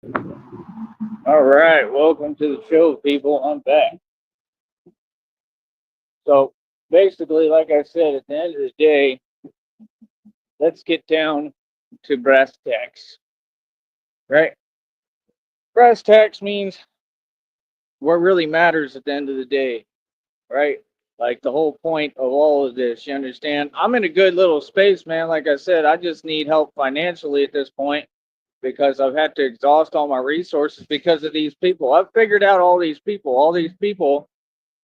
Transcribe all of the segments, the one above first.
All right, welcome to the show, people. I'm back. So basically, like I said, at the end of the day, let's get down to brass tacks, right? Brass tacks means what really matters at the end of the day, right? Like the whole point of all of this, you understand? I'm in a good little space, man. Like I said, I just need help financially at this point because I've had to exhaust all my resources because of these people. I've figured out all these people. All these people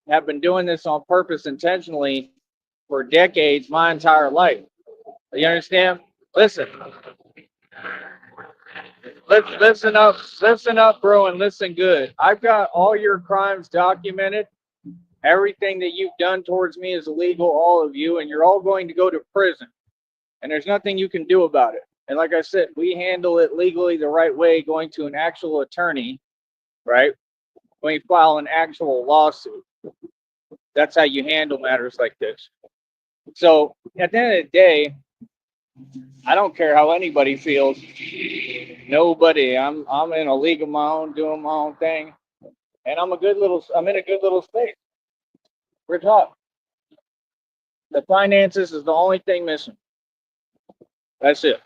have been doing this on purpose intentionally for decades, my entire life. You understand? Listen, listen up, bro, and listen good. I've got all your crimes documented. Everything that you've done towards me is illegal, all of you, and you're all going to go to prison. And there's nothing you can do about it. And like I said, we handle it legally the right way, going to an actual attorney, right? When you file an actual lawsuit, that's how you handle matters like this. So at the end of the day, I don't care how anybody feels. Nobody. I'm in a league of my own, doing my own thing, and I'm in a good little space. We're top. The finances is the only thing missing. That's it.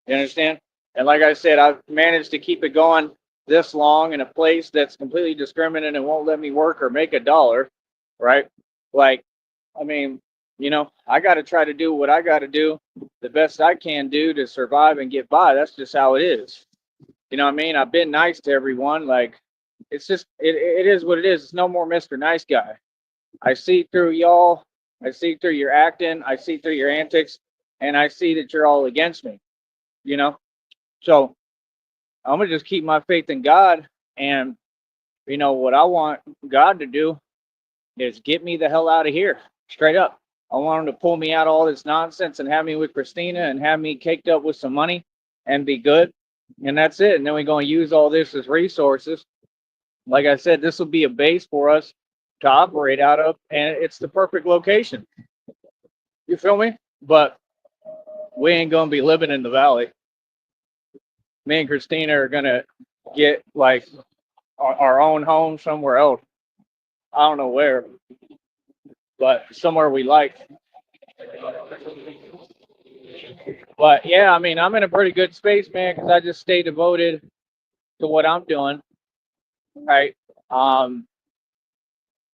You understand? And like I said, I've managed to keep it going this long in a place that's completely discriminate and won't let me work or make a dollar, right? Like, I mean, I got to try to do what I got to do the best I can do to survive and get by. That's just how it is. You know what I mean? I've been nice to everyone. Like, it is what it is. It's no more Mr. Nice Guy. I see through y'all. I see through your acting. I see through your antics, and I see that you're all against me. You know, so I'm gonna just keep my faith in God, and what I want God to do is get me the hell out of here, straight up. I want him to pull me out of all this nonsense and have me with Christina and have me caked up with some money and be good, and that's it. And then we're gonna use all this as resources. Like I said, this will be a base for us to operate out of, and it's the perfect location. You feel me? But we ain't gonna be living in the valley. Me and Christina are gonna get like our own home somewhere else. I don't know where, but somewhere we like. But yeah, I mean, I'm in a pretty good space, man, because I just stay devoted to what I'm doing. Right. Um,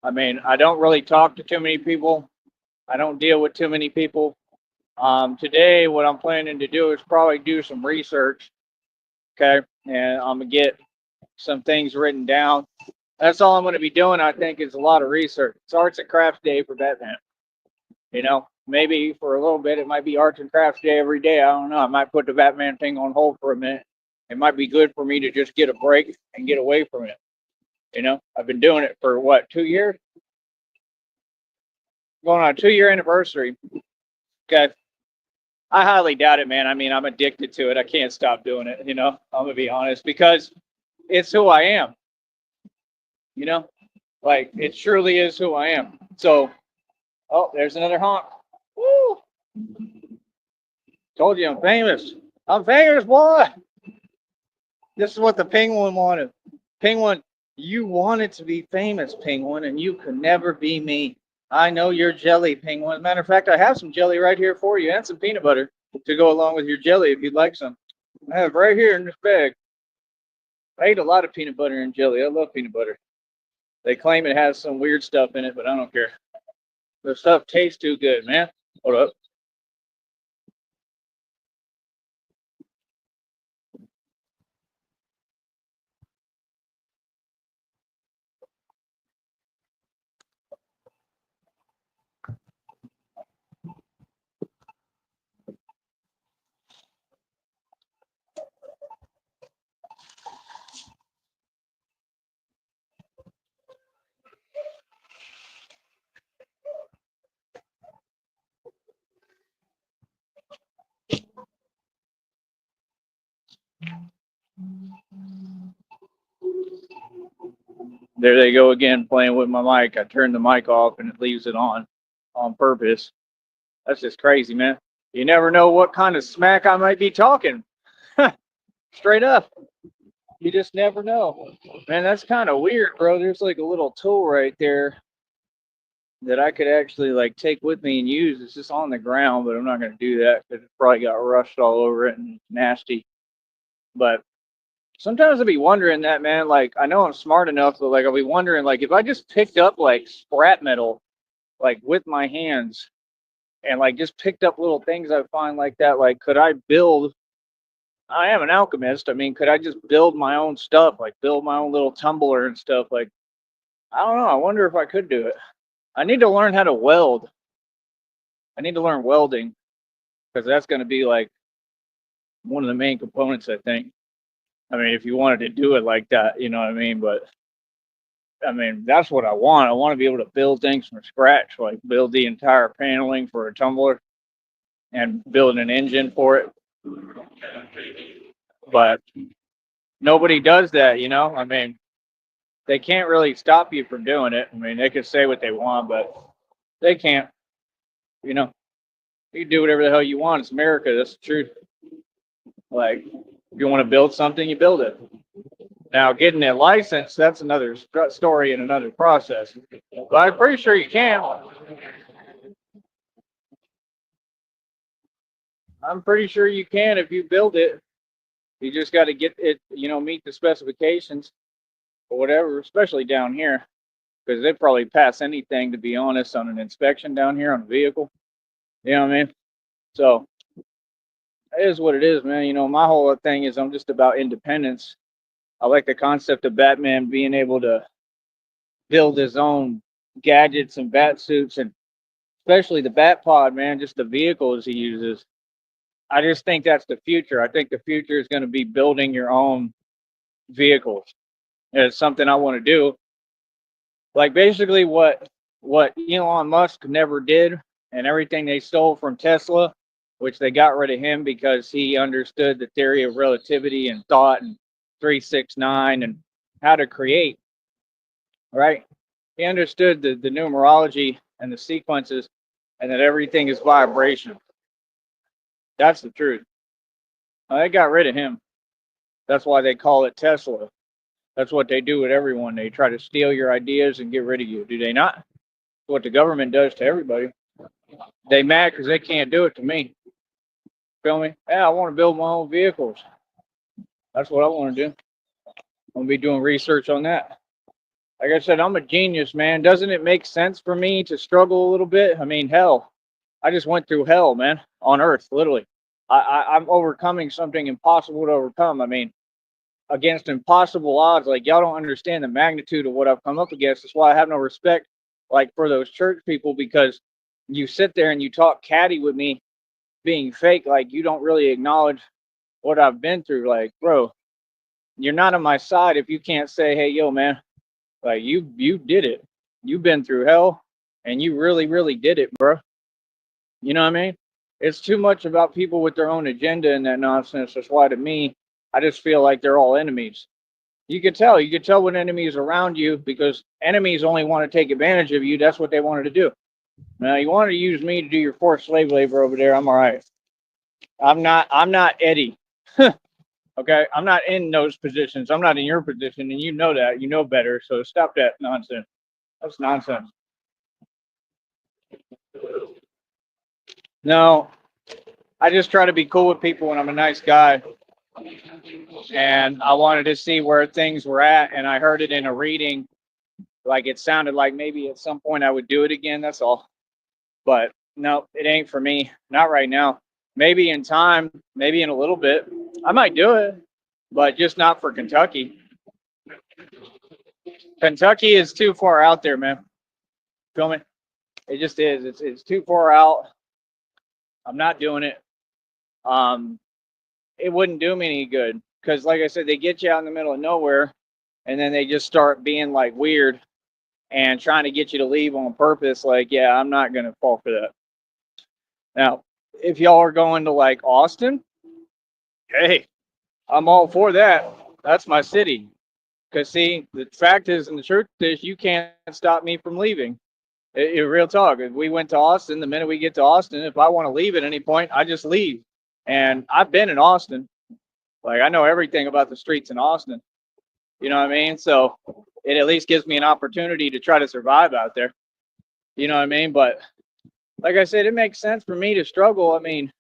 I mean, I don't really talk to too many people. I don't deal with too many people. Today, what I'm planning to do is probably do some research. Okay, and I'm gonna get some things written down. That's all I'm gonna be doing. I think is a lot of research. It's arts and crafts day for Batman. Maybe for a little bit it might be arts and crafts day every day. I don't know. I might put the Batman thing on hold for a minute. It might be good for me to just get a break and get away from it. I've been doing it for what, 2 years? Going on a 2 year anniversary. Okay. I highly doubt it, man. I mean, I'm addicted to it. I can't stop doing it. I'm gonna be honest because it's who I am. You know, like it surely is who I am. So, oh, there's another honk. Woo! Told you I'm famous. I'm famous, boy. This is what the penguin wanted. Penguin, you wanted to be famous, penguin, and you could never be me. I know you're jelly, penguin. Matter of fact, I have some jelly right here for you and some peanut butter to go along with your jelly if you'd like some. I have right here in this bag. I ate a lot of peanut butter and jelly. I love peanut butter. They claim it has some weird stuff in it, but I don't care. The stuff tastes too good, man. Hold up. There they go again, playing with my mic. I turned the mic off and it leaves it on purpose. That's just crazy, man. You never know what kind of smack I might be talking. Straight up. You just never know. Man, that's kind of weird, bro. There's like a little tool right there that I could actually like take with me and use. It's just on the ground, but I'm not gonna do that because it probably got rushed all over it and nasty. But sometimes I'll be wondering that, man. Like I know I'm smart enough, but like I'll be wondering, like if I just picked up like scrap metal, like with my hands, and like just picked up little things I find like that, like could I build? I am an alchemist. I mean, could I just build my own stuff, like build my own little tumbler and stuff? Like I don't know. I wonder if I could do it. I need to learn how to weld. I need to learn welding because that's going to be like one of the main components, I think. I mean, if you wanted to do it like that, you know what I mean? But I mean, that's what I want. I want to be able to build things from scratch, like build the entire paneling for a tumbler and build an engine for it. But nobody does that, you know? I mean, they can't really stop you from doing it. I mean, they can say what they want, but they can't, you know? You can do whatever the hell you want. It's America. That's the truth. Like, if you want to build something, you build it. Now, getting it licensed, that's another story and another process. But I'm pretty sure you can. I'm pretty sure you can if you build it. You just got to get it, you know, meet the specifications or whatever, especially down here, because they probably pass anything, to be honest, on an inspection down here on a vehicle. You know what I mean? So it is what it is, man. You know, my whole thing is I'm just about independence. I like the concept of Batman being able to build his own gadgets and bat suits, and especially the Bat Pod, man, just the vehicles he uses. I just think that's the future. I think the future is going to be building your own vehicles. It's something I want to do. Like basically what Elon Musk never did, and everything they stole from Tesla, which they got rid of him because he understood the theory of relativity and thought and 369 and how to create, right? He understood the numerology and the sequences and that everything is vibration. That's the truth. They got rid of him. That's why they call it Tesla. That's what they do with everyone. They try to steal your ideas and get rid of you. Do they not? That's what the government does to everybody. They mad because they can't do it to me. Feel me? Yeah, I want to build my own vehicles. That's what I want to do. I'm gonna be doing research on that. Like I said, I'm a genius, man. Doesn't it make sense for me to struggle a little bit? I mean, hell, I just went through hell, man, on Earth, literally. I'm overcoming something impossible to overcome. I mean, against impossible odds. Like y'all don't understand the magnitude of what I've come up against. That's why I have no respect, like for those church people, because you sit there and you talk catty with me, being fake. Like you don't really acknowledge what I've been through. Like, bro, you're not on my side if you can't say, hey, yo, man, like you did it. You've been through hell, and you really did it, bro. You know what I mean? It's too much about people with their own agenda and that nonsense. That's why to me, I just feel like they're all enemies. You could tell when enemies around you because enemies only want to take advantage of you. That's what they wanted to do. Now you wanted to use me to do your forced slave labor over there. I'm all right. I'm not Eddie. Okay. I'm not in those positions. I'm not in your position. And you know that. You know better. So stop that nonsense. That's nonsense. No, I just try to be cool with people when I'm a nice guy. And I wanted to see where things were at. And I heard it in a reading. Like it sounded like maybe at some point I would do it again. That's all. But no, it ain't for me. Not right now. Maybe in time, maybe in a little bit. I might do it, but just not for Kentucky. Kentucky is too far out there, man. Feel me? It just is. It's too far out. I'm not doing it. Um, it wouldn't do me any good because, like I said, they get you out in the middle of nowhere, and then they just start being like weird and trying to get you to leave on purpose. Like, yeah, I'm not gonna fall for that. Now, if y'all are going to like Austin, hey, I'm all for that. That's my city. Because see, the fact is, and the truth is, you can't stop me from leaving. Real talk. If we went to Austin, the minute we get to Austin, if I want to leave at any point, I just leave. And I've been in Austin. Like I know everything about the streets in Austin. You know what I mean? So it at least gives me an opportunity to try to survive out there. You know what I mean? But like I said, it makes sense for me to struggle. I mean,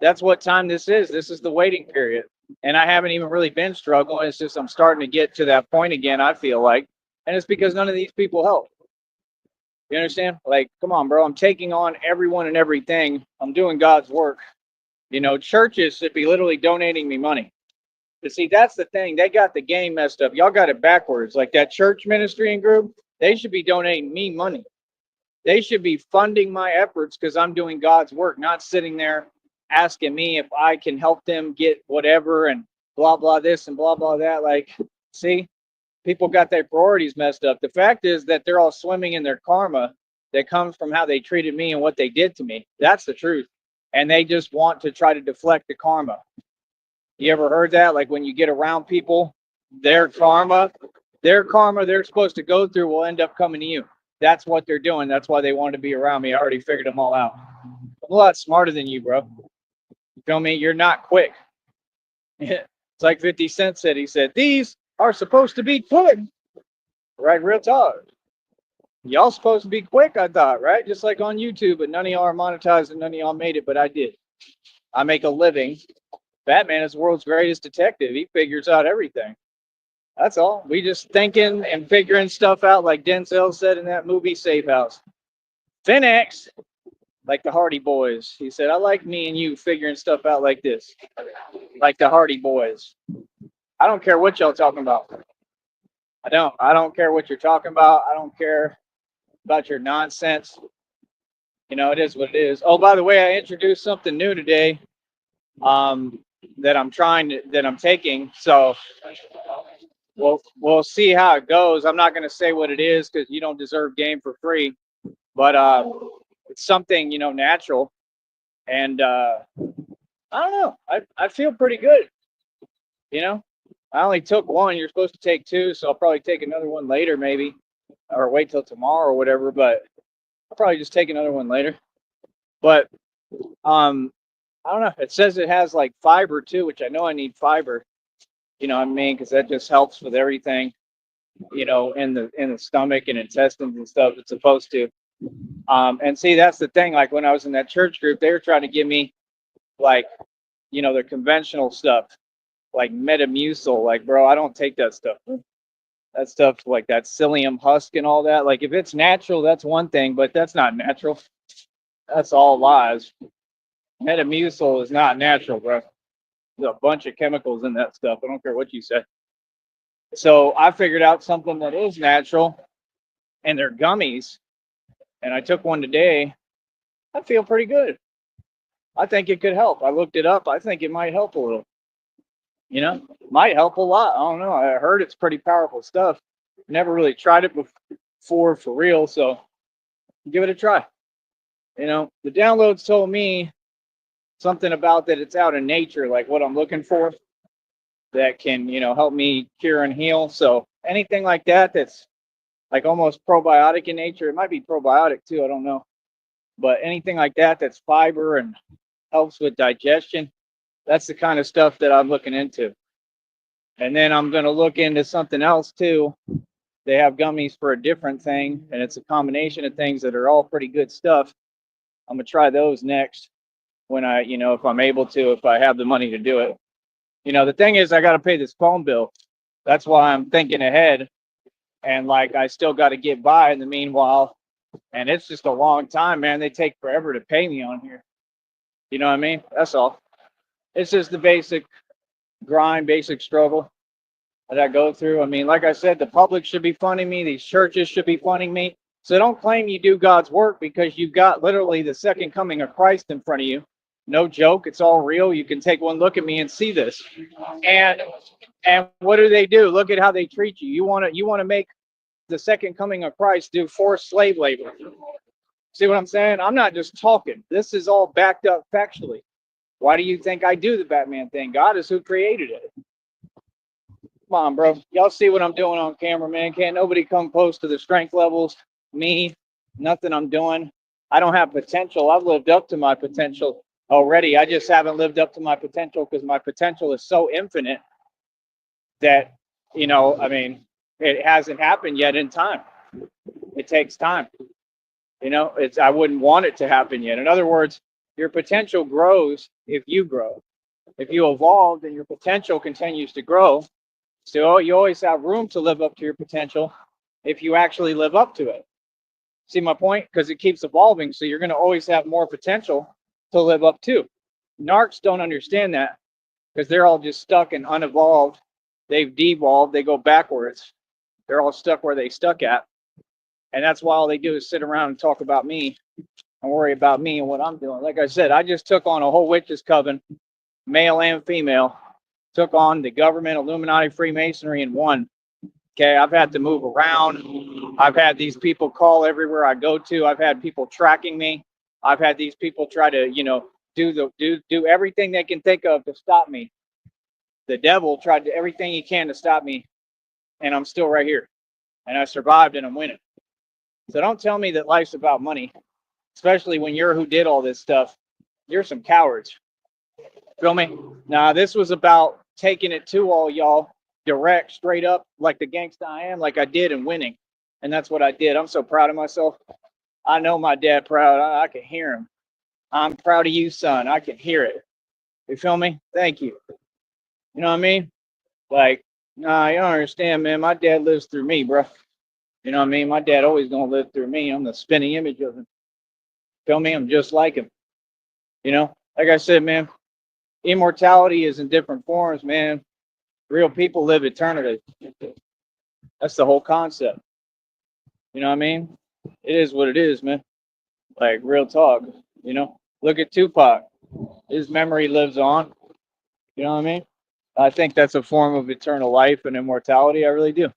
that's what time this is. This is the waiting period. And I haven't even really been struggling. It's just I'm starting to get to that point again, I feel like. And it's because none of these people help. You understand? Like, come on, bro. I'm taking on everyone and everything. I'm doing God's work. You know, churches should be literally donating me money. But see, that's the thing. They got the game messed up. Y'all got it backwards. Like that church ministry and group, they should be donating me money. They should be funding my efforts because I'm doing God's work, not sitting there asking me if I can help them get whatever and blah, blah, this and blah, blah, that. Like, see, people got their priorities messed up. The fact is that they're all swimming in their karma that comes from how they treated me and what they did to me. That's the truth. And they just want to try to deflect the karma. You ever heard that? Like when you get around people, their karma they're supposed to go through will end up coming to you. That's what they're doing. That's why they want to be around me. I already figured them all out. I'm a lot smarter than you, bro. You feel me? You're not quick. It's like 50 Cent said. He said, these are supposed to be quick. Right? Real talk. Y'all supposed to be quick, I thought, right? Just like on YouTube, but none of y'all are monetized and none of y'all made it, but I did. I make a living. Batman is the world's greatest detective. He figures out everything. That's all. We just thinking and figuring stuff out, like Denzel said in that movie Safe House. Finex, like the Hardy Boys. He said, I like me and you figuring stuff out like this, like the Hardy Boys. I don't care what y'all talking about. I don't care what you're talking about. I don't care about your nonsense. You know, it is what it is. Oh, by the way, I introduced something new today. That I'm taking. So we'll see how it goes. I'm not going to say what it is because you don't deserve game for free, but it's something, you know, natural. And I don't know. I feel pretty good. You know, I only took one. You're supposed to take two, so I'll probably take another one later, maybe, or wait till tomorrow or whatever. But I'll probably just take another one later. But I don't know. It says it has like fiber too, which I know I need fiber. You know what I mean? Because that just helps with everything, you know, in the stomach and intestines and stuff. It's supposed to. And see, that's the thing. Like when I was in that church group, they were trying to give me like, you know, the conventional stuff, like Metamucil. Like, bro, I don't take that stuff. That stuff like that psyllium husk and all that. Like, if it's natural, that's one thing, but that's not natural. That's all lies. Metamucil is not natural, bro. There's a bunch of chemicals in that stuff. I don't care what you say. So I figured out something that is natural, and they're gummies. And I took one today. I feel pretty good. I think it could help. I looked it up. I think it might help a little. You know, might help a lot. I don't know. I heard it's pretty powerful stuff. Never really tried it before for real. So give it a try. You know, the downloads told me something about that it's out in nature, like what I'm looking for, that can, you know, help me cure and heal. So anything like that that's like almost probiotic in nature, it might be probiotic too, I don't know. But anything like that that's fiber and helps with digestion, that's the kind of stuff that I'm looking into. And then I'm going to look into something else too. They have gummies for a different thing, and it's a combination of things that are all pretty good stuff. I'm going to try those next. When I, you know, if I'm able to, if I have the money to do it. You know, the thing is, I got to pay this phone bill. That's why I'm thinking ahead. And like, I still got to get by in the meanwhile. And it's just a long time, man. They take forever to pay me on here. You know what I mean? That's all. It's just the basic grind, basic struggle that I go through. I mean, like I said, the public should be funding me. These churches should be funding me. So don't claim you do God's work because you've got literally the second coming of Christ in front of you. No joke. It's all real. You can take one look at me and see this. And what do they do? Look at how they treat you. You want to make the second coming of Christ do forced slave labor. See what I'm saying? I'm not just talking. This is all backed up factually. Why do you think I do the Batman thing? God is who created it. Come on, bro. Y'all see what I'm doing on camera, man. Can't nobody come close to the strength levels. Me, nothing I'm doing. I don't have potential. I've lived up to my potential. already. I just haven't lived up to my potential because my potential is so infinite that, I mean, it hasn't happened yet in time. It takes time. I wouldn't want it to happen yet. In other words, your potential grows if you grow. If you evolve, then your potential continues to grow. So you always have room to live up to your potential if you actually live up to it. See my point? Because it keeps evolving. So you're going to always have more potential to live up to. Narcs don't understand that because they're all just stuck and unevolved. They've devolved. They go backwards. They're all stuck where they stuck at. And that's why all they do is sit around and talk about me and worry about me and what I'm doing. Like I said, I just took on a whole witches coven, male and female, took on the government, Illuminati, Freemasonry, and won. Okay, I've had to move around. I've had these people call everywhere I go to. I've had people tracking me. I've had these people try to, do everything they can think of to stop me. The devil tried to everything he can to stop me, and I'm still right here. And I survived and I'm winning. So don't tell me that life's about money, especially when you're who did all this stuff. You're some cowards. Feel me? Nah, this was about taking it to all y'all direct, straight up, like the gangsta I am, like I did, and winning. And that's what I did. I'm so proud of myself. I know my dad proud. I can hear him. I'm proud of you, son. I can hear it. You feel me? Thank you. You know what I mean? Like, nah, you don't understand, man. My dad lives through me, bro. You know what I mean? My dad always gonna live through me. I'm the spinning image of him. Feel me? I'm just like him. Like I said, man, immortality is in different forms, man. Real people live eternity. That's the whole concept. You know what I mean? It is what it is, man. Like real talk. Look at Tupac. His memory lives on. You know what I mean? I think that's a form of eternal life and immortality. I really do.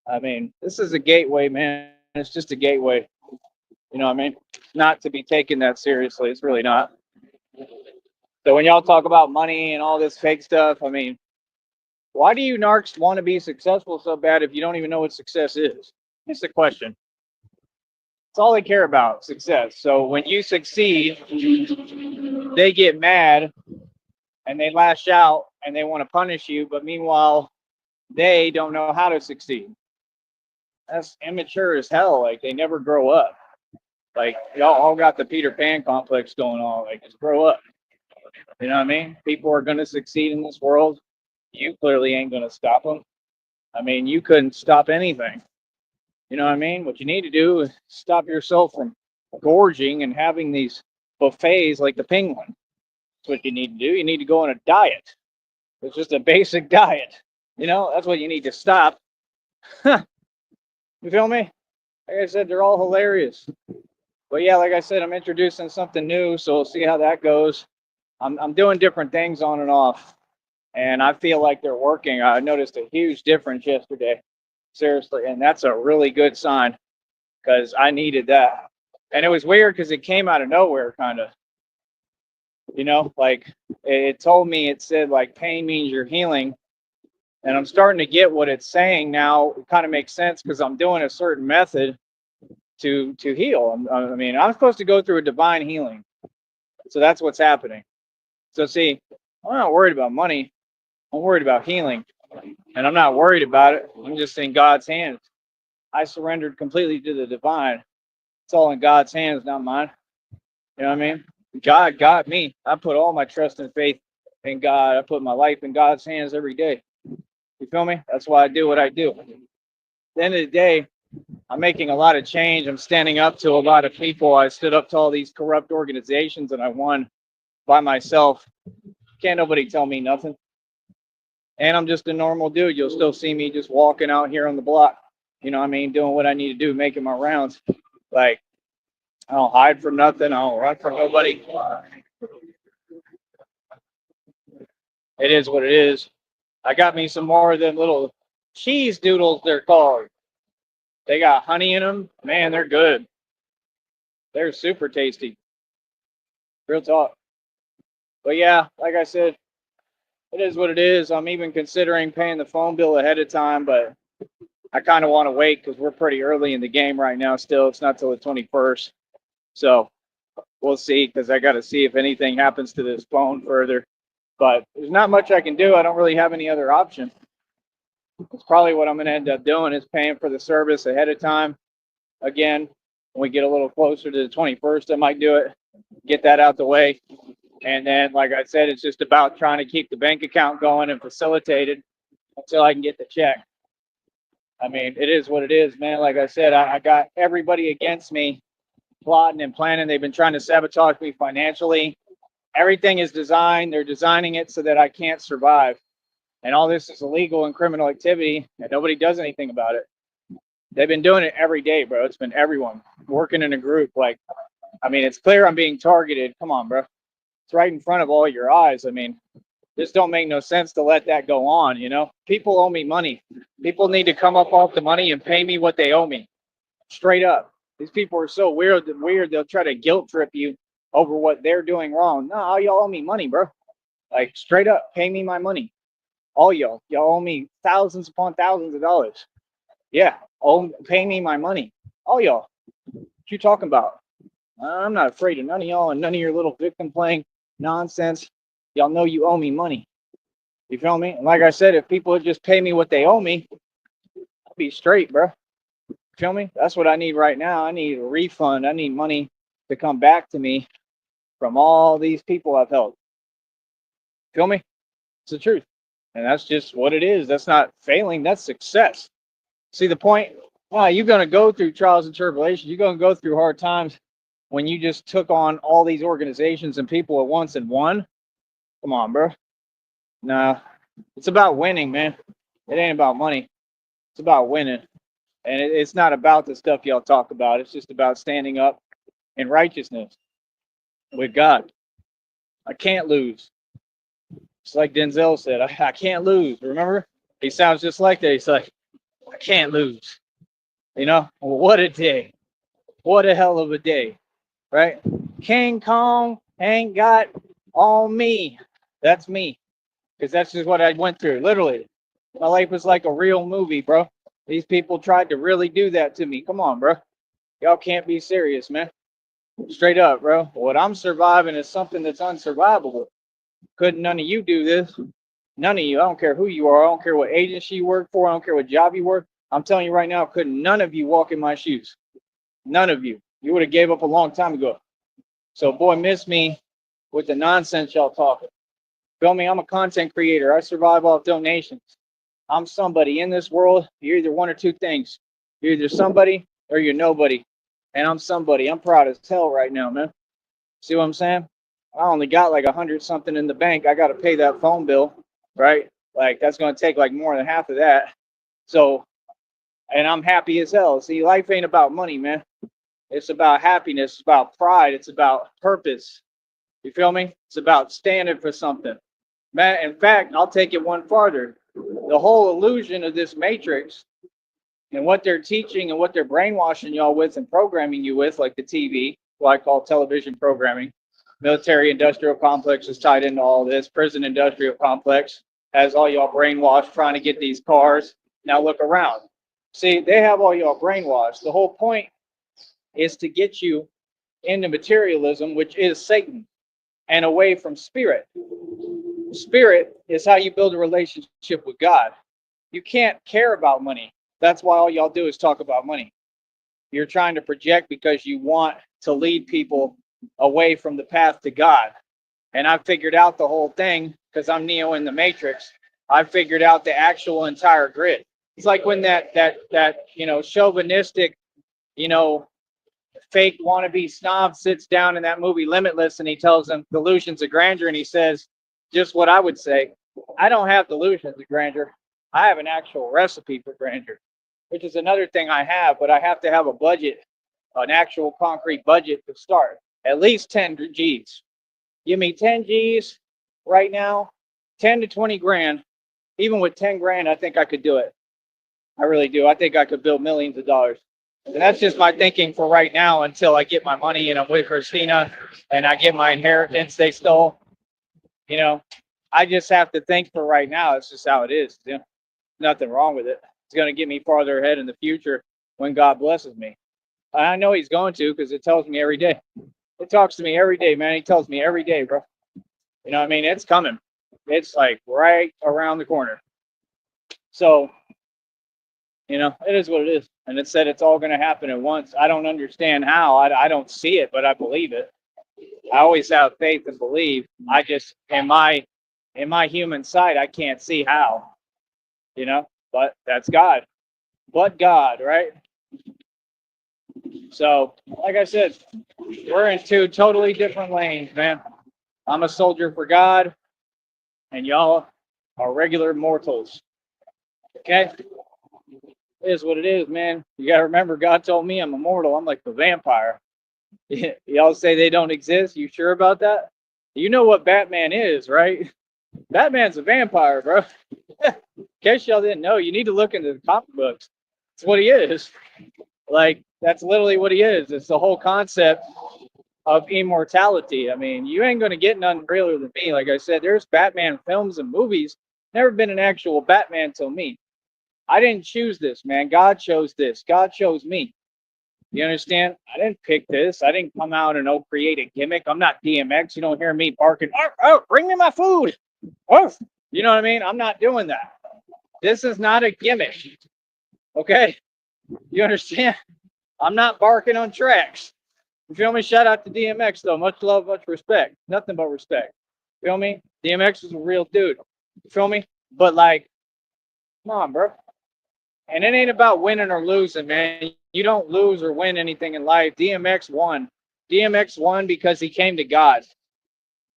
I mean, this is a gateway, man. It's just a gateway. You know what I mean? Not to be taken that seriously. It's really not. So when y'all talk about money and all this fake stuff, I mean, why do you narcs want to be successful so bad if you don't even know what success is? It's the question. It's all they care about, success. So when you succeed, they get mad and they lash out and they want to punish you. But meanwhile, they don't know how to succeed. That's immature as hell. Like they never grow up. Like y'all all got the Peter Pan complex going on. Like just grow up. You know what I mean? People are going to succeed in this world. You clearly ain't going to stop them. I mean, you couldn't stop anything. You know what I mean? What you need to do is stop yourself from gorging and having these buffets like the penguin. That's what you need to do. You need to go on a diet. It's just a basic diet. That's what you need to stop. You feel me? Like I said, they're all hilarious. But yeah, like I said, I'm introducing something new, so we'll see how that goes. I'm doing different things on and off, and I feel like they're working. I noticed a huge difference yesterday, seriously, and that's a really good sign because I needed that. And it was weird because it came out of nowhere, kind of. Like it told me, it said like pain means you're healing, and I'm starting to get what it's saying now. It kind of makes sense because I'm doing a certain method to heal. I mean, I'm supposed to go through a divine healing, so that's what's happening. So see, I'm not worried about money. I'm worried about healing, and I'm not worried about it. I'm just in God's hands. I surrendered completely to the divine. It's all in God's hands, not mine. You know what I mean? God got me. I put all my trust and faith in God. I put my life in God's hands every day. You feel me? That's why I do what I do. At the end of the day, I'm making a lot of change. I'm standing up to a lot of people. I stood up to all these corrupt organizations and I won by myself. Can't nobody tell me nothing. And I'm just a normal dude. You'll still see me just walking out here on the block. You know what I mean? Doing what I need to do, making my rounds. Like, I don't hide from nothing. I don't run from nobody. It is what it is. I got me some more of them little cheese doodles, they're called. They got honey in them. Man, they're good. They're super tasty. Real talk. But yeah, like I said, it is what it is. I'm even considering paying the phone bill ahead of time, but I kind of want to wait because we're pretty early in the game right now still. It's not till the 21st. So we'll see, because I got to see if anything happens to this phone further. But there's not much I can do. I don't really have any other option. It's probably what I'm going to end up doing is paying for the service ahead of time. Again, when we get a little closer to the 21st, I might do it, get that out the way. And then, like I said, it's just about trying to keep the bank account going and facilitated until I can get the check. I mean, it is what it is, man. Like I said, I got everybody against me, plotting and planning. They've been trying to sabotage me financially. Everything is designed. They're designing it so that I can't survive. And all this is illegal and criminal activity, and nobody does anything about it. They've been doing it every day, bro. It's been everyone working in a group. Like, I mean, it's clear I'm being targeted. Come on, bro. It's right in front of all your eyes. I mean, this don't make no sense to let that go on, you know? People owe me money. People need to come up off the money and pay me what they owe me. Straight up. These people are so weird, they'll try to guilt trip you over what they're doing wrong. No, y'all owe me money, bro. Like, straight up, pay me my money. All y'all owe me thousands upon thousands of dollars. Yeah, pay me my money. All y'all. What you talking about? I'm not afraid of none of y'all and none of your little victim playing nonsense. Y'all know you owe me money. You feel me? And like I said, if people would just pay me what they owe me, I'll be straight, bro. You feel me? That's what I need right now. I need a refund. I need money to come back to me from all these people I've helped. Feel me? It's the truth. And that's just what it is. That's not failing. That's success. See the point? Wow, you're going to go through trials and tribulations. You're going to go through hard times when you just took on all these organizations and people at once and won. Come on, bro. Nah, it's about winning, man. It ain't about money. It's about winning. And it's not about the stuff y'all talk about. It's just about standing up in righteousness with God. I can't lose. It's like Denzel said, I can't lose. Remember? He sounds just like that. He's like, I can't lose. You know, what a day. What a hell of a day, right? King Kong ain't got on me. That's me. Because that's just what I went through, literally. My life was like a real movie, bro. These people tried to really do that to me. Come on, bro. Y'all can't be serious, man. Straight up, bro. What I'm surviving is something that's unsurvivable. Couldn't none of you do this? None of you. I don't care who you are. I don't care what agency you work for. I don't care what job you work. I'm telling you right now, couldn't none of you walk in my shoes. None of you. You would have gave up a long time ago. So, boy, miss me with the nonsense y'all talking. Feel me? I'm a content creator. I survive off donations. I'm somebody in this world. You're either one or two things. You're either somebody or you're nobody. And I'm somebody. I'm proud as hell right now, man. See what I'm saying? I only got like 100 something in the bank. I got to pay that phone bill, right? Like that's going to take like more than half of that. So, and I'm happy as hell. See, life ain't about money, man. It's about happiness. It's about pride. It's about purpose. You feel me? It's about standing for something. Man, in fact, I'll take it one farther. The whole illusion of this matrix and what they're teaching and what they're brainwashing y'all with and programming you with, like the TV, what I call television programming, military industrial complex is tied into all this, prison industrial complex has all y'all brainwashed trying to get these cars. Now look around. See, they have all y'all brainwashed. The whole point is to get you into materialism, which is Satan, and away from spirit. Spirit is how you build a relationship with God. You can't care about money. That's why all y'all do is talk about money. You're trying to project because you want to lead people away from the path to God. And I figured out the whole thing because I'm Neo in the Matrix. I figured out the actual entire grid. It's like when that chauvinistic, you know, fake wannabe snob sits down in that movie Limitless and he tells them delusions of grandeur and he says just what I would say. I don't have delusions of grandeur. I have an actual recipe for grandeur, which is another thing I have, but I have to have a budget, an actual concrete budget to start. At least 10 G's. Give me 10 G's right now, 10 to 20 grand. Even with 10 grand, I think I could do it. I really do. I think I could build millions of dollars. And that's just my thinking for right now until I get my money and I'm with Christina and I get my inheritance they stole. You know, I just have to think for right now. It's just how it is. You know, nothing wrong with it. It's going to get me farther ahead in the future when God blesses me. I know he's going to because it tells me every day. It talks to me every day, man. He tells me every day, bro. You know what I mean? It's coming. It's like right around the corner. So, it is what it is. And it said it's all going to happen at once. I don't understand how. I don't see it, but I believe it. I always have faith and believe. I just, in my human sight, I can't see how, but that's God. But God, right? So, like I said, we're in two totally different lanes, man. I'm a soldier for God, and y'all are regular mortals. Okay? It is what it is, man. You got to remember, God told me I'm immortal. I'm like the vampire. Y'all say they don't exist. You sure about that? You know what Batman is, right? Batman's a vampire, bro. In case y'all didn't know, you need to look into the comic books. That's what he is. Like, that's literally what he is. It's the whole concept of immortality. I mean, you ain't going to get none realer than me. Like I said, there's Batman films and movies. Never been an actual Batman till me. I didn't choose this, man. God chose this. God chose me. You understand? I didn't pick this. I didn't come out and create a gimmick. I'm not DMX. You don't hear me barking, oh, bring me my food. Oh, you know what I mean? I'm not doing that. This is not a gimmick. Okay? You understand? I'm not barking on tracks. You feel me? Shout out to DMX, though. Much love, much respect. Nothing but respect. Feel me? DMX is a real dude. You feel me? But, like, come on, bro. And it ain't about winning or losing, man. You don't lose or win anything in life. DMX won. DMX won because he came to God.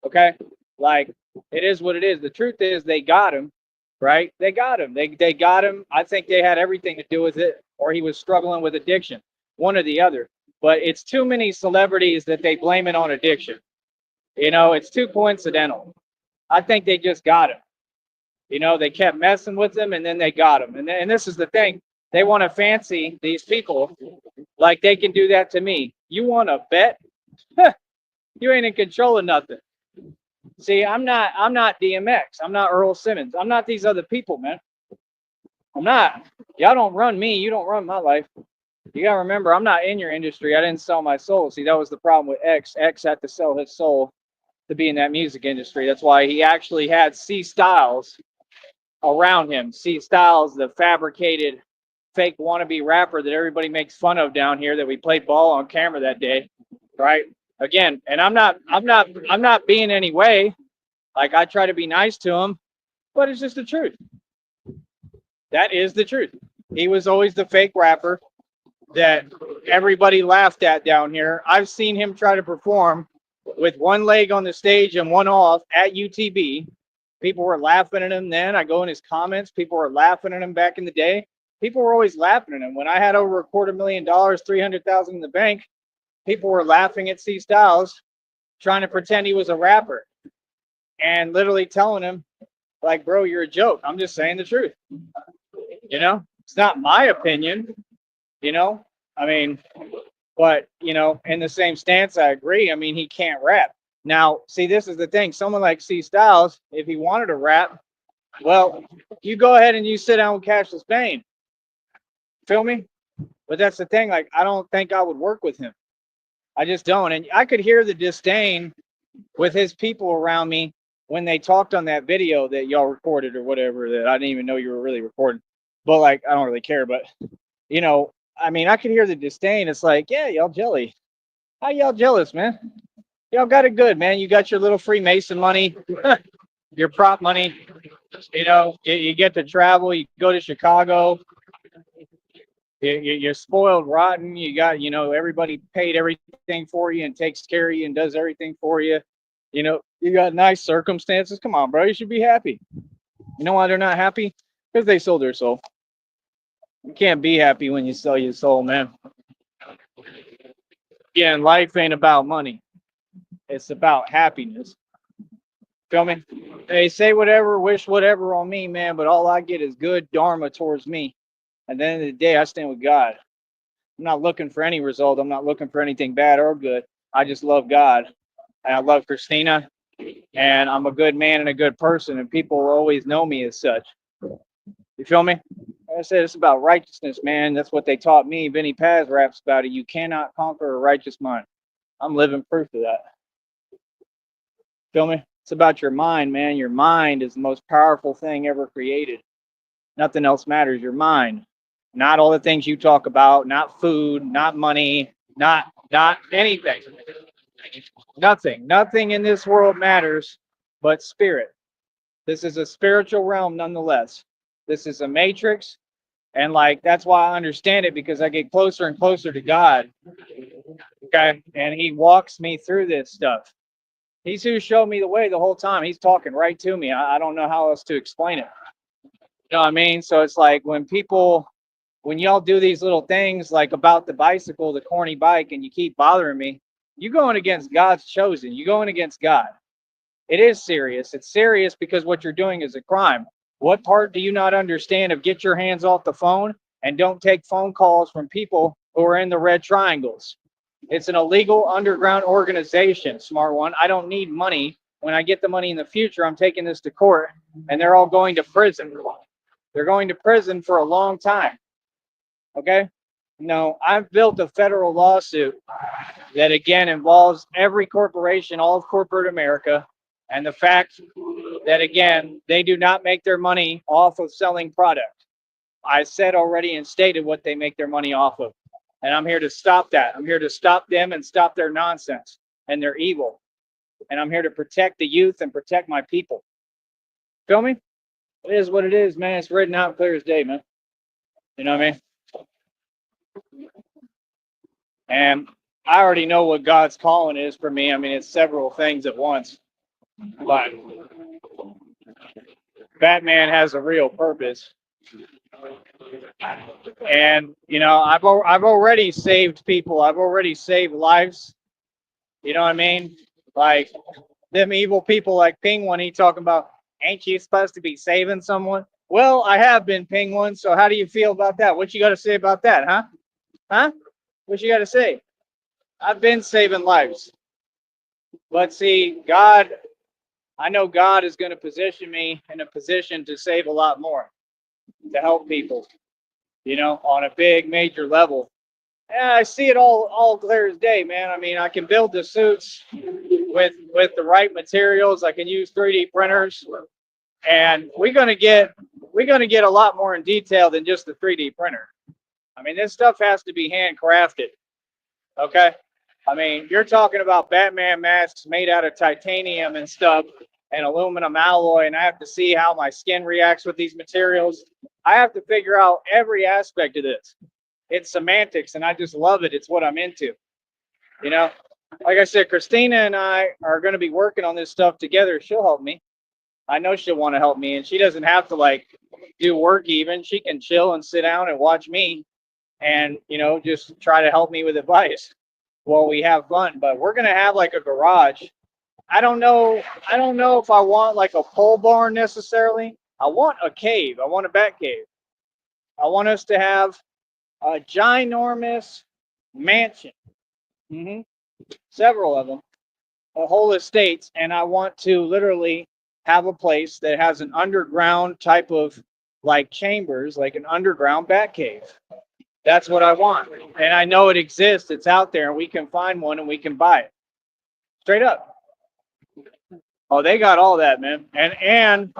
Okay? Like, it is what it is. The truth is they got him, right? They got him. They got him. I think they had everything to do with it, or he was struggling with addiction. One or the other. But it's too many celebrities that they blame it on addiction. It's too coincidental. I think they just got him. They kept messing with him, and then they got him. And this is the thing. They want to fancy these people like they can do that to me. You want to bet? You ain't in control of nothing. See, I'm not DMX. I'm not Earl Simmons. I'm not these other people, man. I'm not. Y'all don't run me. You don't run my life. You gotta remember, I'm not in your industry. I didn't sell my soul. See, that was the problem with X. X had to sell his soul to be in that music industry. That's why he actually had C Styles around him. C Styles, the fabricated fake wannabe rapper that everybody makes fun of down here that we played ball on camera that day, right? Again, and I'm not being any way. Like, I try to be nice to him, but it's just the truth. That is the truth. He was always the fake rapper that everybody laughed at down here. I've seen him try to perform with one leg on the stage and one off at UTB. People were laughing at him then. I go in his comments. People were laughing at him back in the day. People were always laughing at him. When I had over $250,000, 300,000 in the bank, people were laughing at C Styles, trying to pretend he was a rapper, and literally telling him, like, bro, you're a joke. I'm just saying the truth. It's not my opinion. I mean, but in the same stance, I agree. I mean, he can't rap. Now, see, this is the thing. Someone like C Styles, if he wanted to rap, well, you go ahead and you sit down with Cashless Bane. Feel me? But that's the thing. Like, I don't think I would work with him. I just don't. And I could hear the disdain with his people around me when they talked on that video that y'all recorded or whatever, that I didn't even know you were really recording. But, like, I don't really care. But, I mean, I could hear the disdain. It's like, yeah, y'all jelly. How y'all jealous, man? Y'all got it good, man. You got your little Freemason money, your prop money. You get to travel. You go to Chicago. You're spoiled rotten. You got, everybody paid everything for you and takes care of you and does everything for you. You got nice circumstances. Come on, bro. You should be happy. You know why they're not happy? Because they sold their soul. You can't be happy when you sell your soul, man. Again, life ain't about money. It's about happiness. Feel me? They say whatever, wish whatever on me, man, but all I get is good dharma towards me. At the end of the day, I stand with God. I'm not looking for any result. I'm not looking for anything bad or good. I just love God. And I love Christina. And I'm a good man and a good person. And people will always know me as such. You feel me? Like I said, it's about righteousness, man. That's what they taught me. Vinny Paz raps about it. You cannot conquer a righteous mind. I'm living proof of that. Feel me? It's about your mind, man. Your mind is the most powerful thing ever created. Nothing else matters. Your mind. Not all the things you talk about, not food, not money, not anything. Nothing. Nothing in this world matters but spirit. This is a spiritual realm nonetheless. This is a matrix. And like that's why I understand it, because I get closer and closer to God. Okay. And he walks me through this stuff. He's who showed me the way the whole time. He's talking right to me. I don't know how else to explain it. You know what I mean? So it's like when y'all do these little things like about the bicycle, the corny bike, and you keep bothering me, you going against God's chosen. You going against God. It is serious. It's serious because what you're doing is a crime. What part do you not understand of get your hands off the phone and don't take phone calls from people who are in the red triangles? It's an illegal underground organization, smart one. I don't need money. When I get the money in the future, I'm taking this to court, and they're all going to prison. They're going to prison for a long time. Okay? No, I've built a federal lawsuit that, again, involves every corporation, all of corporate America, and the fact that, again, they do not make their money off of selling product. I said already and stated what they make their money off of. And I'm here to stop that. I'm here to stop them and stop their nonsense and their evil. And I'm here to protect the youth and protect my people. Feel me? It is what it is, man. It's written out clear as day, man. You know what I mean? And I already know what God's calling is for me. I mean, it's several things at once. But Batman has a real purpose. And, you know, I've already saved people. I've already saved lives. You know what I mean? Like, them evil people like Penguin, he talking about, ain't you supposed to be saving someone? Well, I have been, Penguin, so how do you feel about that? What you got to say about that, huh? Huh? What you got to say? I've been saving lives. But see, God, I know God is going to position me in a position to save a lot more, to help people, you know, on a big, major level. Yeah, I see it all clear as day, man. I mean, I can build the suits with the right materials. I can use 3D printers, and we're gonna get a lot more in detail than just the 3D printer. I mean, this stuff has to be handcrafted. Okay, I mean, you're talking about Batman masks made out of titanium and stuff and aluminum alloy, and I have to see how my skin reacts with these materials. I have to figure out every aspect of this. It's semantics, and I just love it. It's what I'm into. You know, like I said, Christina and I are going to be working on this stuff together. She'll help me. I know she'll want to help me, and she doesn't have to like do work even. She can chill and sit down and watch me and, you know, just try to help me with advice while we have fun. But we're going to have like a garage. I don't know if I want like a pole barn necessarily. I want a cave. I want a bat cave. I want us to have a ginormous mansion, several of them, a whole estates, and I want to literally have a place that has an underground type of like chambers, like an underground bat cave. That's what I want, and I know it exists. It's out there, and we can find one and we can buy it straight up. Oh, they got all that, man, and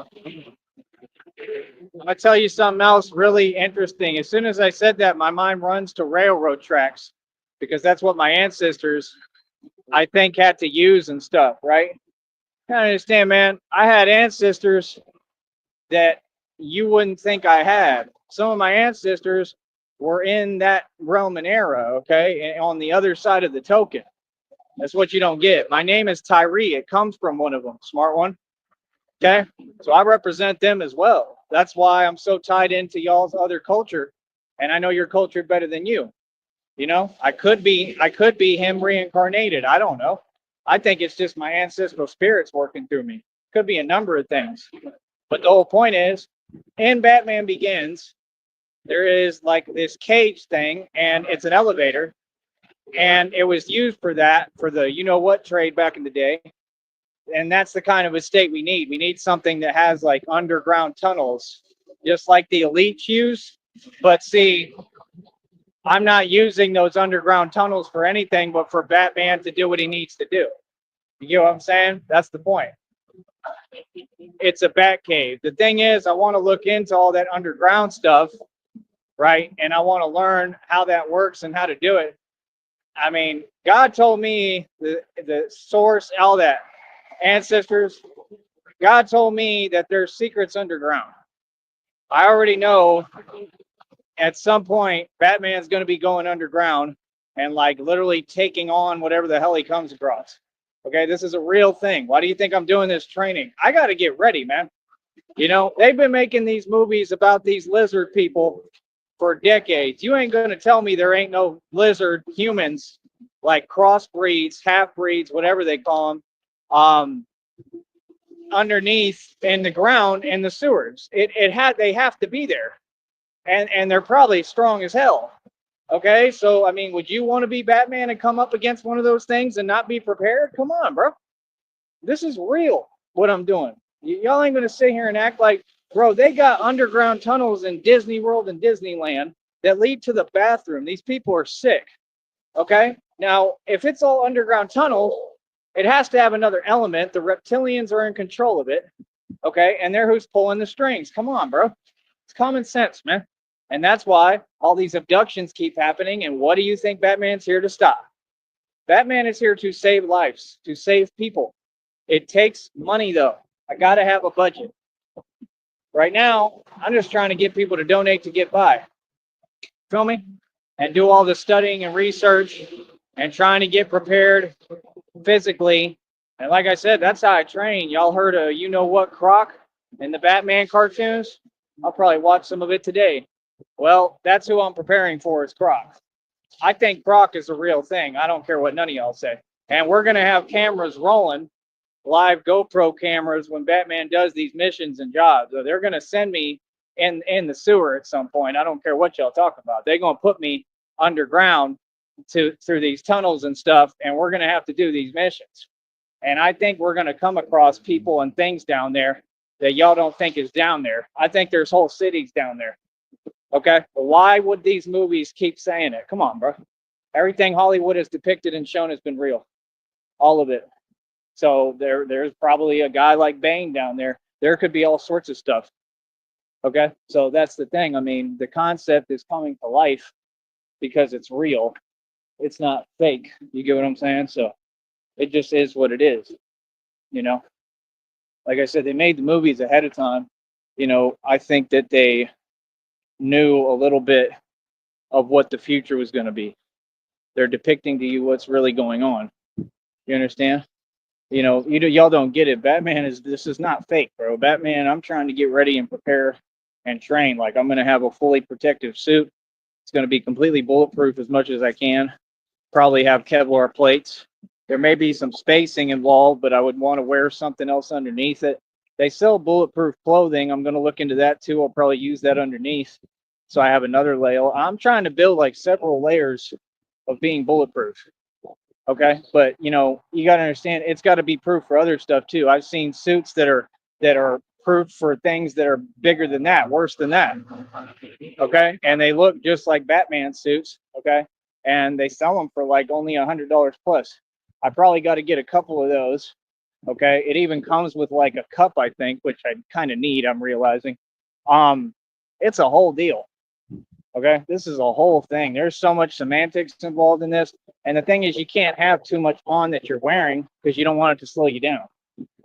I'll tell you something else really interesting. As soon as I said that, my mind runs to railroad tracks because that's what my ancestors, I think, had to use and stuff, right? I understand, man. I had ancestors that you wouldn't think I had. Some of my ancestors were in that Roman era, okay, and on the other side of the token. That's what you don't get. My name is Tyree. It comes from one of them, smart one. Okay, so I represent them as well. That's why I'm so tied into y'all's other culture, and I know your culture better than you. You know, I could be him reincarnated. I don't know. I think it's just my ancestral spirits working through me. Could be a number of things. But the whole point is, in Batman Begins, there is like this cage thing, and it's an elevator, and it was used for that, for the you know what trade back in the day. And that's the kind of estate we need. We need something that has like underground tunnels, just like the elites use. But see, I'm not using those underground tunnels for anything but for Batman to do what he needs to do. You get what I'm saying? That's the point. It's a bat cave. The thing is, I want to look into all that underground stuff, right? And I want to learn how that works and how to do it. I mean, God told me the source, all that, ancestors. God told me that there's secrets underground. I already know at some point Batman's going to be going underground and like literally taking on whatever the hell he comes across. Okay, this is a real thing. Why do you think I'm doing this training? I got to get ready, man. You know, they've been making these movies about these lizard people for decades. You ain't going to tell me there ain't no lizard humans, like crossbreeds, half breeds, whatever they call them, underneath in the ground in the sewers. They have to be there, and they're probably strong as hell. Okay, so I mean, would you want to be Batman and come up against one of those things and not be prepared? Come on, bro. This is real. What I'm doing. Y'all ain't gonna sit here and act like, bro. They got underground tunnels in Disney World and Disneyland that lead to the bathroom. These people are sick. Okay, now if it's all underground tunnels, it has to have another element. The reptilians are in control of it. Okay, and they're who's pulling the strings. Come on, bro. It's common sense, man. And that's why all these abductions keep happening. And what do you think Batman's here to stop? Batman is here to save lives, to save people. It takes money, though. I got to have a budget. Right now, I'm just trying to get people to donate to get by. Feel me? And do all the studying and research and trying to get prepared physically. And like I said, that's how I train. Y'all heard of You Know What Croc in the Batman cartoons? I'll probably watch some of it today. Well, that's who I'm preparing for is Croc. I think Croc is a real thing. I don't care what none of y'all say. And we're going to have cameras rolling, live GoPro cameras when Batman does these missions and jobs. So they're going to send me in the sewer at some point. I don't care what y'all talk about. They're going to put me underground through these tunnels and stuff, and we're going to have to do these missions. And I think we're going to come across people and things down there that y'all don't think is down there. I think there's whole cities down there. Okay, but why would these movies keep saying it? Come on, bro. Everything Hollywood has depicted and shown has been real, all of it. So there's probably a guy like Bane down there. There could be all sorts of stuff. Okay, so that's the thing. I mean, the concept is coming to life because it's real. It's not fake. You get what I'm saying? So it just is what it is. You know, like I said, they made the movies ahead of time. You know, I think that they knew a little bit of what the future was going to be. They're depicting to you what's really going on. You understand? You know, y'all don't get it. This is not fake, bro. Batman, I'm trying to get ready and prepare and train. Like I'm going to have a fully protective suit. It's going to be completely bulletproof as much as I can. Probably have Kevlar plates. There may be some spacing involved, but I would want to wear something else underneath it. They sell bulletproof clothing. I'm going to look into that too. I'll probably use that underneath. So I have another layer. I'm trying to build like several layers of being bulletproof. Okay. But you know, you got to understand it's got to be proof for other stuff too. I've seen suits that are proof for things that are bigger than that, worse than that. Okay. And they look just like Batman suits. Okay. And they sell them for like only $100 plus. I probably got to get a couple of those. Okay. It even comes with like a cup, I think, which I kind of need, I'm realizing. It's a whole deal. Okay. This is a whole thing. There's so much semantics involved in this. And the thing is, you can't have too much on that you're wearing because you don't want it to slow you down.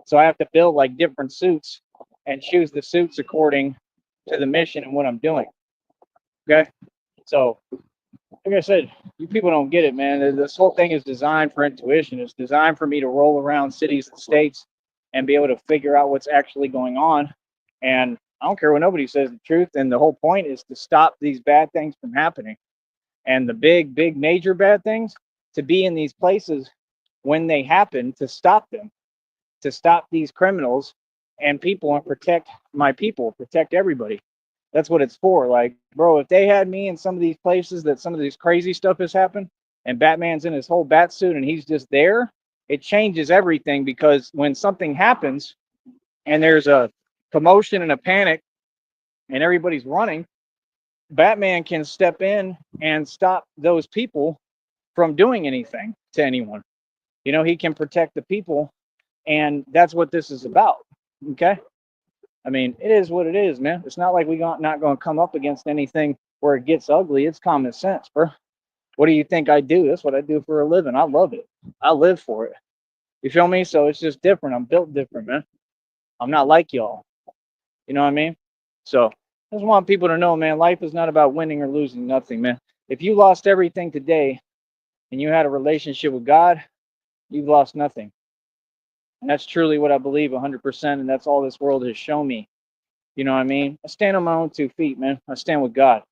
So I have to build like different suits and choose the suits according to the mission and what I'm doing. Okay. So, like I said, you people don't get it, man. This whole thing is designed for intuition. It's designed for me to roll around cities and states and be able to figure out what's actually going on. And I don't care what nobody says the truth. And the whole point is to stop these bad things from happening. And the big, major bad things, to be in these places when they happen, to stop them, to stop these criminals and people and protect my people, protect everybody. That's what it's for. Like, bro, if they had me in some of these places that some of this crazy stuff has happened and Batman's in his whole bat suit and he's just there, it changes everything because when something happens and there's a commotion and a panic and everybody's running, Batman can step in and stop those people from doing anything to anyone. He can protect the people, and that's what this is about. Okay. I mean, it is what it is, man. It's not like not going to come up against anything where it gets ugly. It's common sense, bro. What do you think I do? That's what I do for a living. I love it. I live for it. You feel me? So it's just different. I'm built different, man. I'm not like y'all. You know what I mean? So I just want people to know, man, life is not about winning or losing nothing, man. If you lost everything today and you had a relationship with God, you've lost nothing. And that's truly what I believe 100%. And that's all this world has shown me. You know what I mean? I stand on my own 2 feet, man. I stand with God.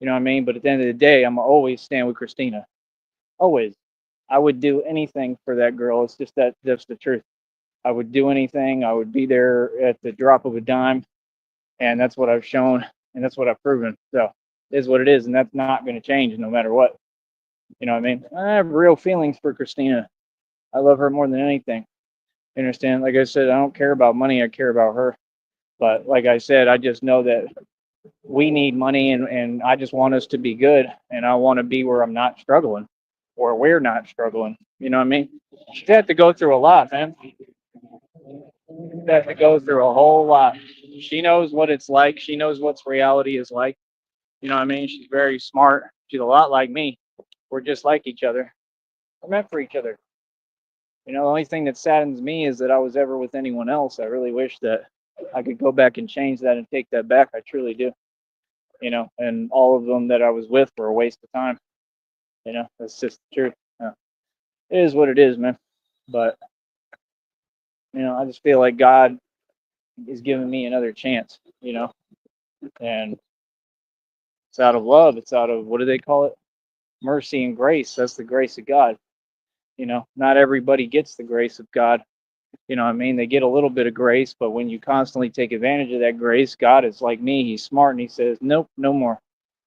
You know what I mean? But at the end of the day, I'm always stand with Christina. Always. I would do anything for that girl. It's just that's the truth. I would do anything. I would be there at the drop of a dime. And that's what I've shown. And that's what I've proven. So it is what it is. And that's not going to change no matter what. You know what I mean? I have real feelings for Christina. I love her more than anything. You understand? Like I said, I don't care about money. I care about her. But like I said, I just know that we need money, and I just want us to be good, and I want to be where I'm not struggling or we're not struggling. You know what I mean? She had to go through a lot, man. She had to go through a whole lot. She knows what it's like. She knows what's reality is like. You know what I mean? She's very smart. She's a lot like me. We're just like each other. We're meant for each other. The only thing that saddens me is that I was ever with anyone else. I really wish that I could go back and change that and take that back. I truly do. And all of them that I was with were a waste of time. That's just the truth. It is what it is, man. But, I just feel like God is giving me another chance, and it's out of love. It's out of, what do they call it? Mercy and grace. That's the grace of God. Not everybody gets the grace of God. You know what I mean? They get a little bit of grace, but when you constantly take advantage of that grace, God is like me. He's smart and he says, nope, no more.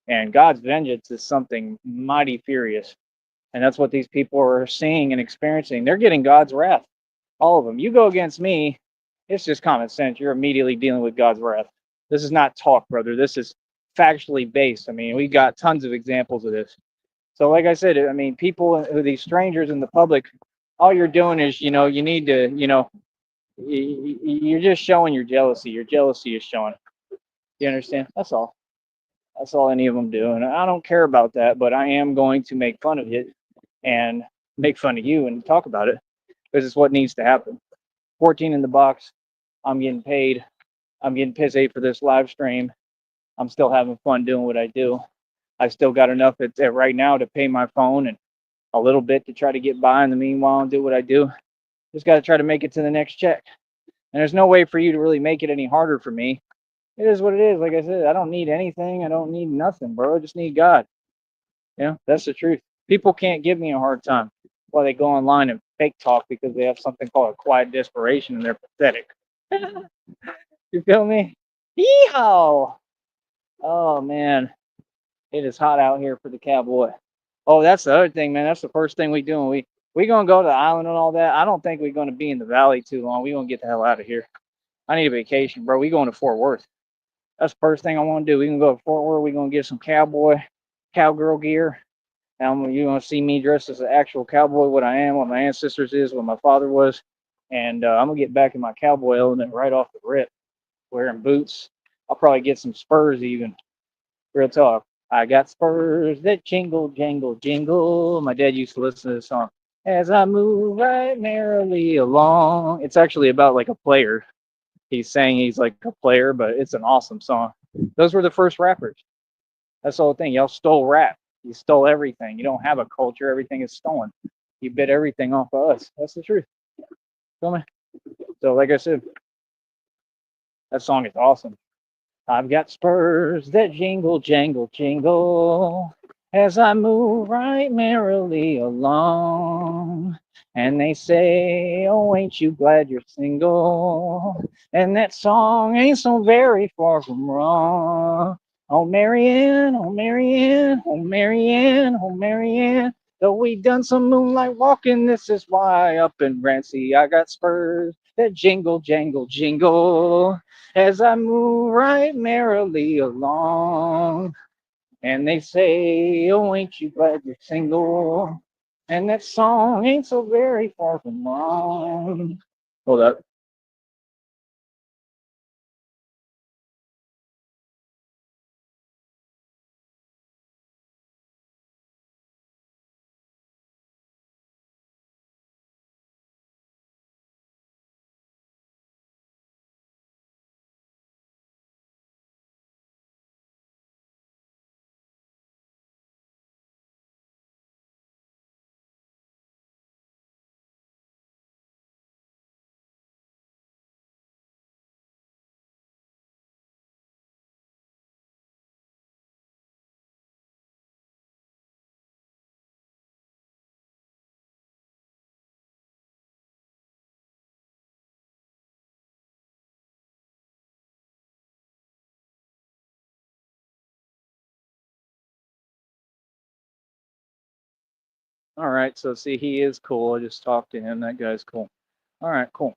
And God's vengeance is something mighty furious. And that's what these people are seeing and experiencing. They're getting God's wrath. All of them. You go against me, it's just common sense. You're immediately dealing with God's wrath. This is not talk, brother. This is factually based. I mean, we got tons of examples of this. So, like I said, I mean, people, these strangers in the public, all you're doing is, you need to, you're just showing your jealousy. Your jealousy is showing. You understand? That's all. That's all any of them do. And I don't care about that, but I am going to make fun of it and make fun of you and talk about it because it's what needs to happen. 14 in the box. I'm getting paid. I'm getting paid for this live stream. I'm still having fun doing what I do. I still got enough at right now to pay my phone and a little bit to try to get by in the meanwhile and do what I do. Just got to try to make it to the next check. And there's no way for you to really make it any harder for me. It is what it is. Like I said, I don't need anything. I don't need nothing, bro. I just need God. That's the truth. People can't give me a hard time while they go online and fake talk because they have something called a quiet desperation and they're pathetic. You feel me? Yeehaw! Oh man, it is hot out here for the cowboy. Oh, that's the other thing, man. That's the first thing we do. We gonna go to the island and all that. I don't think we're gonna be in the valley too long. We gonna get the hell out of here. I need a vacation, bro. We going to Fort Worth. That's the first thing I want to do. We can go to Fort Worth. We gonna get some cowgirl gear. And you're gonna see me dressed as an actual cowboy, what I am, what my ancestors is, what my father was, and I'm gonna get back in my cowboy element right off the rip, wearing boots. I'll probably get some spurs even. Real talk. I got spurs that jingle, jangle, jingle. My dad used to listen to this song. As I move right merrily along. It's actually about like a player. He's saying he's like a player, but it's an awesome song. Those were the first rappers. That's the whole thing. Y'all stole rap. You stole everything. You don't have a culture. Everything is stolen. You bit everything off of us. That's the truth. Feel me? So, like I said, that song is awesome. I've got spurs that jingle, jangle, jingle as I move right merrily along. And they say, oh, ain't you glad you're single? And that song ain't so very far from wrong. Oh, Marianne, oh, Marianne, oh, Marianne, oh, Marianne. Though we done some moonlight walking, this is why up in Rancy I got spurs that jingle, jangle, jingle as I move right merrily along. And they say, oh, ain't you glad you're single? And that song ain't so very far from wrong. Hold up. All right. So see, he is cool. I just talked to him. That guy's cool. All right, cool.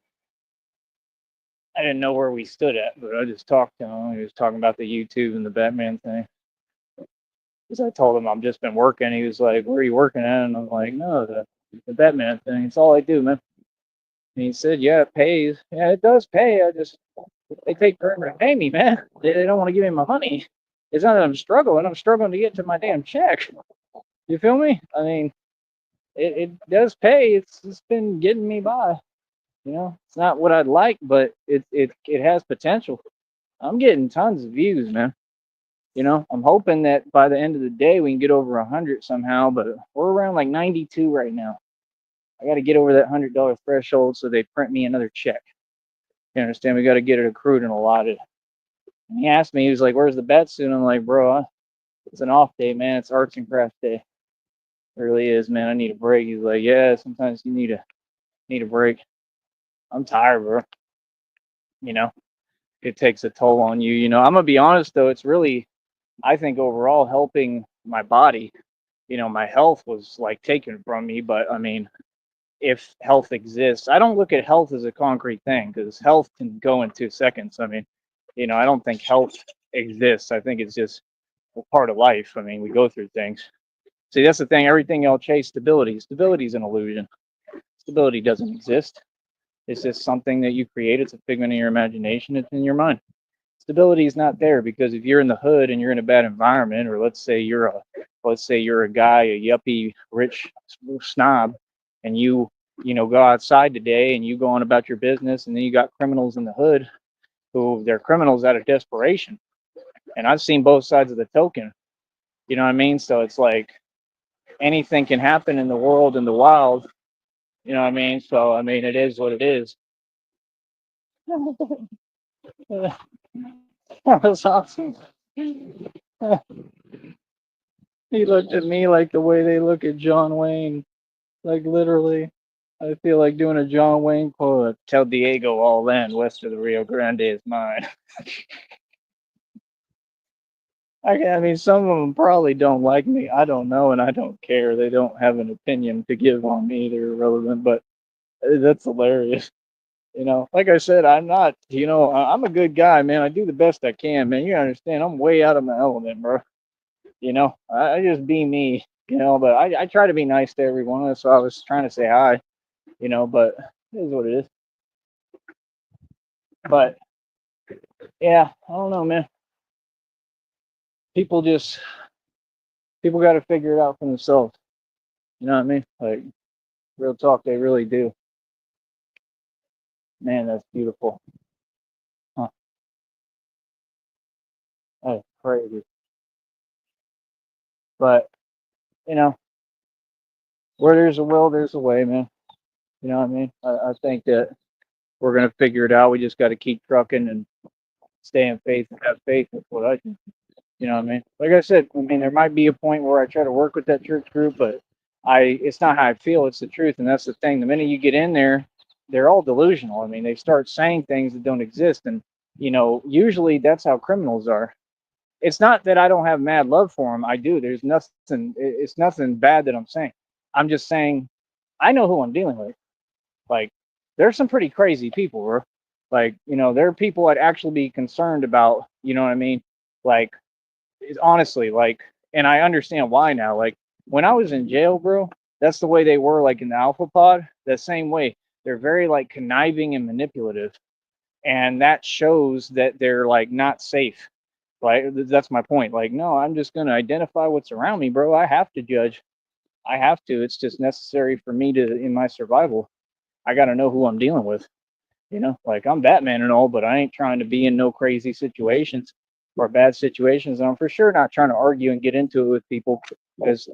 I didn't know where we stood at, but I just talked to him. He was talking about the YouTube and the Batman thing. Because I told him I've just been working. He was like, "Where are you working at?" And I'm like, "No, the Batman thing. It's all I do, man." And he said, "Yeah, it pays. Yeah, it does pay. I just they take forever to pay me, man. They don't want to give me my money. It's not that I'm struggling. I'm struggling to get to my damn check. You feel me? I mean, it does pay. It's been getting me by. You know, it's not what I'd like, but it has potential. I'm getting tons of views, man. You know, I'm hoping that by the end of the day we can get over 100 somehow, but we're around like 92 right now. I got to get over that $100 threshold so they print me another check. You understand? We got to get it accrued and allotted. And he asked me, he was like, "Where's the bet soon?" I'm like, "Bro, it's an off day, man. It's arts and crafts day. It really is, man. I need a break." He's like, "Yeah, sometimes you need a break." I'm tired, bro. You know, it takes a toll on you. You know, I'm gonna be honest though, it's really, I think overall helping my body. You know, my health was like taken from me, but I mean, if health exists, I don't look at health as a concrete thing because health can go in 2 seconds. I mean, you know, I don't think health exists. I think it's just a part of life. I mean, we go through things. See, that's the thing. Everything y'all chase stability. Stability is an illusion. Stability doesn't exist. It's just something that you create. It's a figment of your imagination. It's in your mind. Stability is not there because if you're in the hood and you're in a bad environment, or let's say you're a guy, a yuppie, rich snob, and you know go outside today and you go on about your business, and then you got criminals in the hood who they're criminals out of desperation. And I've seen both sides of the token. You know what I mean? So it's like anything can happen in the world in the wild. You know what I mean? So I mean, it is what it is. That was awesome. He looked at me like the way they look at John Wayne, like literally. I feel like doing a John Wayne quote. Tell Diego all land west of the Rio Grande is mine. I mean, some of them probably don't like me. I don't know, and I don't care. They don't have an opinion to give on me. They're irrelevant, but that's hilarious. You know, like I said, I'm not, you know, I'm a good guy, man. I do the best I can, man. You understand? I'm way out of my element, bro. You know, I just be me, you know, but I try to be nice to everyone. That's why I was trying to say hi, you know, but it is what it is. But yeah, I don't know, man. People just, people got to figure it out for themselves. You know what I mean? Like, real talk, they really do. Man, that's beautiful. Huh. That's crazy. But, you know, where there's a will, there's a way, man. You know what I mean? I think that we're going to figure it out. We just got to keep trucking and stay in faith and have faith. That's what I think. You know what I mean? Like I said, I mean, there might be a point where I try to work with that church group, but it's not how I feel. It's the truth. And that's the thing. The minute you get in there, they're all delusional. I mean, they start saying things that don't exist. And, you know, usually that's how criminals are. It's not that I don't have mad love for them. I do. There's nothing, it's nothing bad that I'm saying. I'm just saying, I know who I'm dealing with. Like, there's some pretty crazy people, bro. Like, you know, there are people I'd actually be concerned about, you know what I mean? Like, honestly, like And I understand why now. Like when I was in jail, bro, that's the way they were like in the Alpha Pod. The same way. They're very like conniving and manipulative. And that shows that they're like not safe. Like that's my point. Like, no, I'm just gonna identify what's around me, bro. I have to judge. I have to. It's just necessary for me to in my survival. I gotta know who I'm dealing with. Like I'm Batman and all, but I ain't trying to be in no crazy situations or bad situations. And I'm for sure not trying to argue and get into it with people because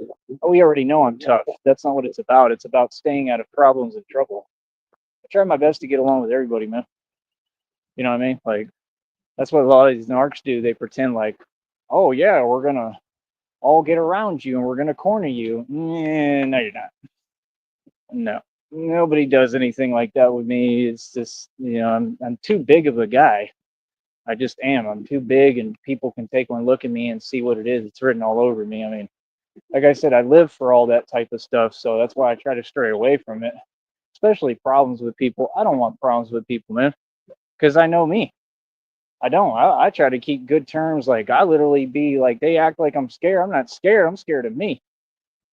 we already know I'm tough. That's not what it's about. It's about staying out of problems and trouble. I try my best to get along with everybody, man. You know what I mean? Like that's what a lot of these narcs do. They pretend like, oh yeah, we're gonna all get around you and we're gonna corner you. No, you're not. No, nobody does anything like that with me. It's just, I'm too big of a guy. I just am. I'm too big, and people can take one look at me and see what it is. It's written all over me. I mean, like I said, I live for all that type of stuff, so that's why I try to stray away from it. Especially problems with people. I don't want problems with people, man, because I know me. I don't. I try to keep good terms. Like I literally be like, they act like I'm scared. I'm not scared. I'm scared of me.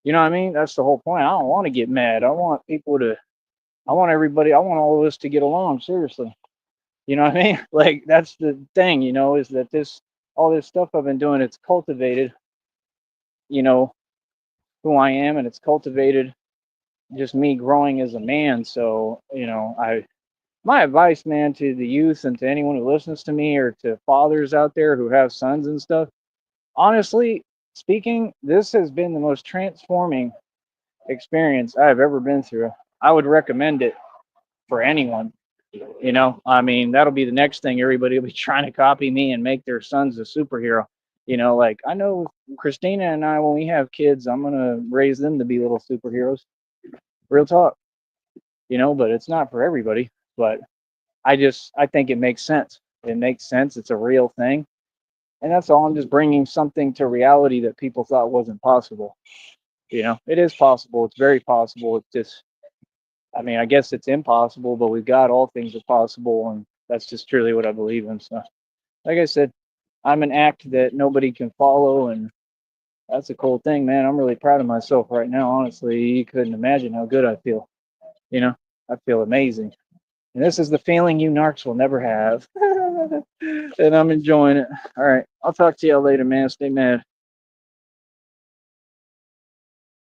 You know what I mean? That's the whole point. I don't want to get mad. I want people to. I want everybody. I want all of us to get along. Seriously. You know what I mean? Like that's the thing. Is that all this stuff I've been doing. It's cultivated. You know who I am, and it's cultivated just me growing as a man. So my advice, man, to the youth and to anyone who listens to me or to fathers out there who have sons and stuff, honestly speaking, this has been the most transforming experience I've ever been through. I would recommend it for anyone. I mean, that'll be the next thing. Everybody will be trying to copy me and make their sons a superhero. Like I know Christina and I, when we have kids, I'm going to raise them to be little superheroes. Real talk, but it's not for everybody. But I think it makes sense. It makes sense. It's a real thing. And that's all. I'm just bringing something to reality that people thought wasn't possible. It is possible. It's very possible. It's just, I mean, I guess it's impossible, but with God, all things are possible. And that's just truly what I believe in. So, like I said, I'm an act that nobody can follow. And that's a cool thing, man. I'm really proud of myself right now. Honestly, you couldn't imagine how good I feel. I feel amazing. And this is the feeling you narcs will never have. And I'm enjoying it. All right. I'll talk to y'all later, man. Stay mad.